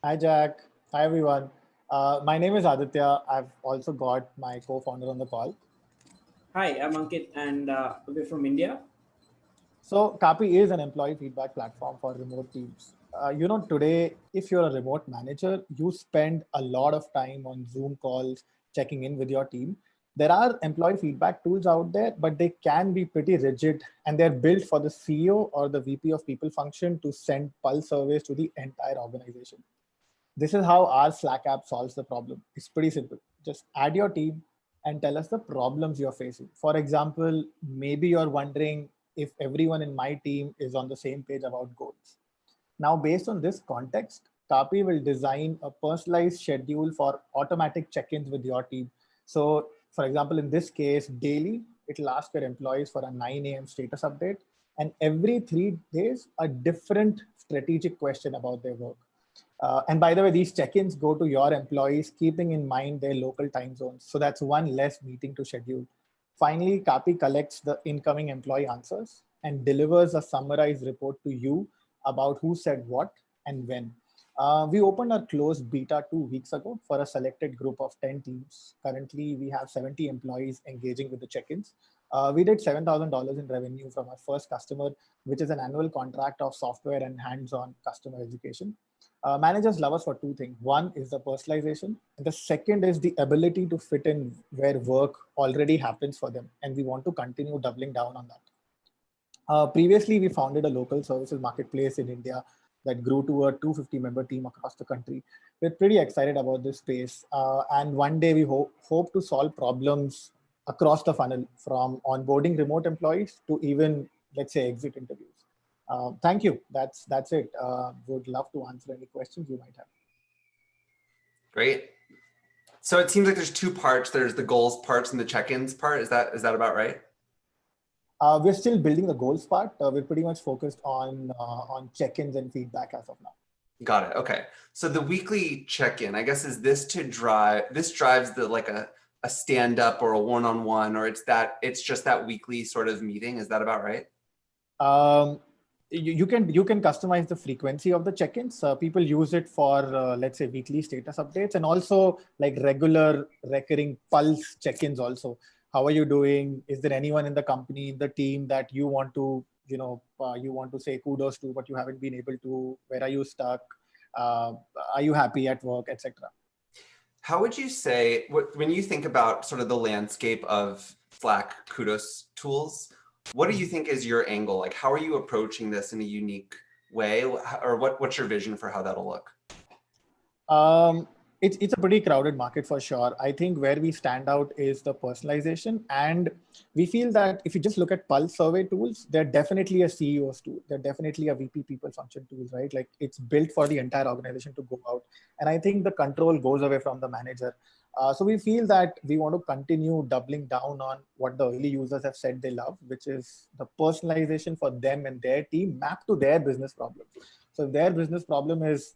Hi, Jack. Hi, everyone. My name is Aditya. I've also got my co-founder on the call. Hi, I'm Ankit and we're from India. So, Kaapi is an employee feedback platform for remote teams. Today, if you're a remote manager, you spend a lot of time on Zoom calls, checking in with your team. There are employee feedback tools out there, but they can be pretty rigid and they're built for the CEO or the VP of people function to send pulse surveys to the entire organization. This is how our Slack app solves the problem. It's pretty simple. Just add your team and tell us the problems you're facing. For example, maybe you're wondering if everyone in my team is on the same page about goals. Now, based on this context, Kaapi will design a personalized schedule for automatic check-ins with your team. So, for example, in this case, daily, it'll ask your employees for a 9 a.m. status update, and every 3 days, a different strategic question about their work. And by the way, these check-ins go to your employees, keeping in mind their local time zones. So that's one less meeting to schedule. Finally, Kaapi collects the incoming employee answers and delivers a summarized report to you about who said what and when. We opened our closed beta 2 weeks ago for a selected group of 10 teams. Currently, we have 70 employees engaging with the check-ins. We did $7,000 in revenue from our first customer, which is an annual contract of software and hands-on customer education. Managers love us for two things. One is the personalization, and the second is the ability to fit in where work already happens for them. And we want to continue doubling down on that. Previously, we founded a local services marketplace in India that grew to a 250 member team across the country. We're pretty excited about this space. And one day we hope to solve problems across the funnel, from onboarding remote employees to even, let's say, exit interviews. Thank you. That's it. Would love to answer any questions you might have. Great. So it seems like there's two parts. There's the goals parts and the check-ins part. Is that about right? We're still building the goals part. We're pretty much focused on check-ins and feedback as of now. Got it. Okay. So the weekly check-in, I guess, is this to drive? This drives the like a stand-up or a one-on-one, or it's just that weekly sort of meeting. Is that about right? You can customize the frequency of the check-ins. People use it for let's say weekly status updates, and also like regular recurring pulse check-ins also. How are you doing? Is there anyone in the company, in the team that you want to say kudos to, but you haven't been able to? Where are you stuck? Are you happy at work, etc.? How would you say, when you think about sort of the landscape of Slack kudos tools, what do you think is your angle? Like, how are you approaching this in a unique way? Or what's your vision for how that'll look? It's a pretty crowded market for sure. I think where we stand out is the personalization. And we feel that if you just look at pulse survey tools, they're definitely a CEO's tool. They're definitely a VP people function tools, right? Like it's built for the entire organization to go out. And I think the control goes away from the manager. So we feel that we want to continue doubling down on what the early users have said they love, which is the personalization for them and their team mapped to their business problems. So if their business problem is,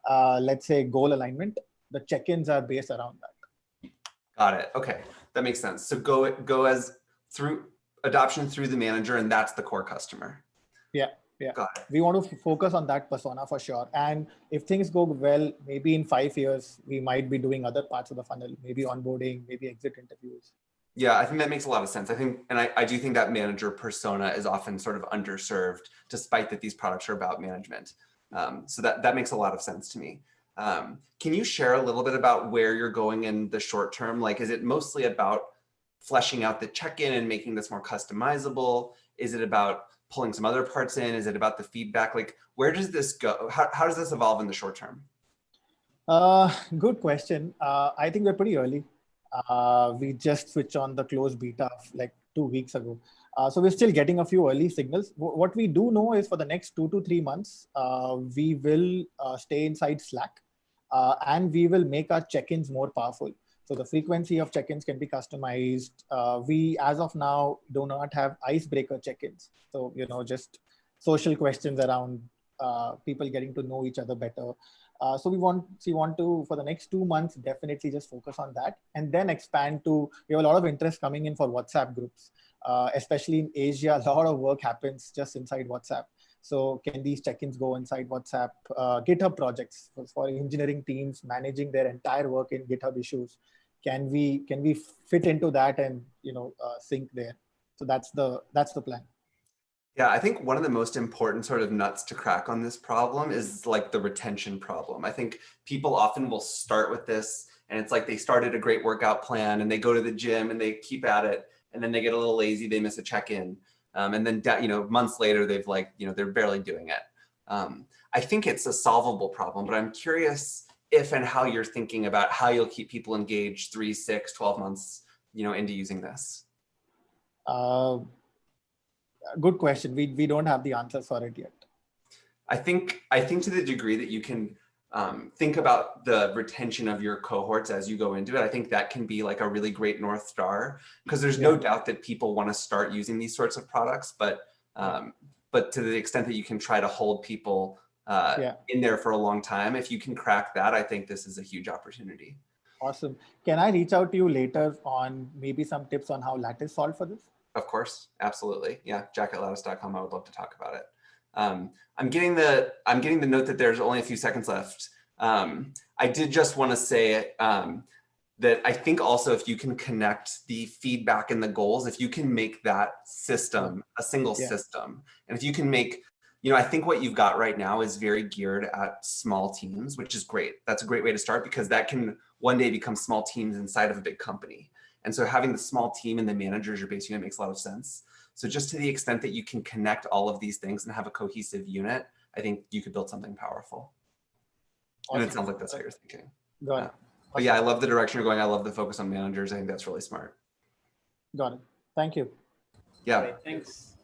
let's say, goal alignment, the check-ins are based around that. Got it. Okay, that makes sense. So go as through adoption through the manager, and that's the core customer. Yeah. Got it. We want to focus on that persona for sure. And if things go well, maybe in 5 years, we might be doing other parts of the funnel, maybe onboarding, maybe exit interviews. Yeah, I think that makes a lot of sense. I do think that manager persona is often sort of underserved, despite that these products are about management. So that makes a lot of sense to me. Can you share a little bit about where you're going in the short term? Like, is it mostly about fleshing out the check-in and making this more customizable? Is it about pulling some other parts in? Is it about the feedback? Like, where does this go? How does this evolve in the short term? Good question. I think we're pretty early. We just switched on the closed beta like 2 weeks ago. So we're still getting a few early signals. What we do know is for the next 2 to 3 months, we will stay inside Slack and we will make our check-ins more powerful. So the frequency of check-ins can be customized. We, as of now, do not have icebreaker check-ins. So, just social questions around people getting to know each other better. So we want to, for the next 2 months, definitely just focus on that and then expand to, we have a lot of interest coming in for WhatsApp groups, especially in Asia. A lot of work happens just inside WhatsApp. So can these check-ins go inside WhatsApp? GitHub projects for engineering teams managing their entire work in GitHub issues. Can we fit into that and sync there? So that's the plan. Yeah, I think one of the most important sort of nuts to crack on this problem is like the retention problem. I think people often will start with this and it's like they started a great workout plan and they go to the gym and they keep at it and then they get a little lazy, they miss a check-in. And then, months later, they've they're barely doing it. I think it's a solvable problem, but I'm curious if and how you're thinking about how you'll keep people engaged 3, 6, 12 months, into using this. Good question. We don't have the answers for it yet. I think to the degree that you can think about the retention of your cohorts as you go into it, I think that can be like a really great North Star, because there's no doubt that people want to start using these sorts of products, but to the extent that you can try to hold people in there for a long time, if you can crack that, I think this is a huge opportunity. Awesome. Can I reach out to you later on maybe some tips on how Lattice solved for this? Of course, absolutely. Yeah, jack@lattice.com. I would love to talk about it. I'm getting the note that there's only a few seconds left. I did just want to say that I think also if you can connect the feedback and the goals, if you can make that system a single system, and if you can make, I think what you've got right now is very geared at small teams, which is great. That's a great way to start, because that can one day become small teams inside of a big company. And so having the small team and the managers you're basing it makes a lot of sense. So just to the extent that you can connect all of these things and have a cohesive unit, I think you could build something powerful. Awesome. And it sounds like that's how you're thinking. Got it. But yeah, I love the direction you're going. I love the focus on managers. I think that's really smart. Got it. Thank you. Yeah. Great, thanks.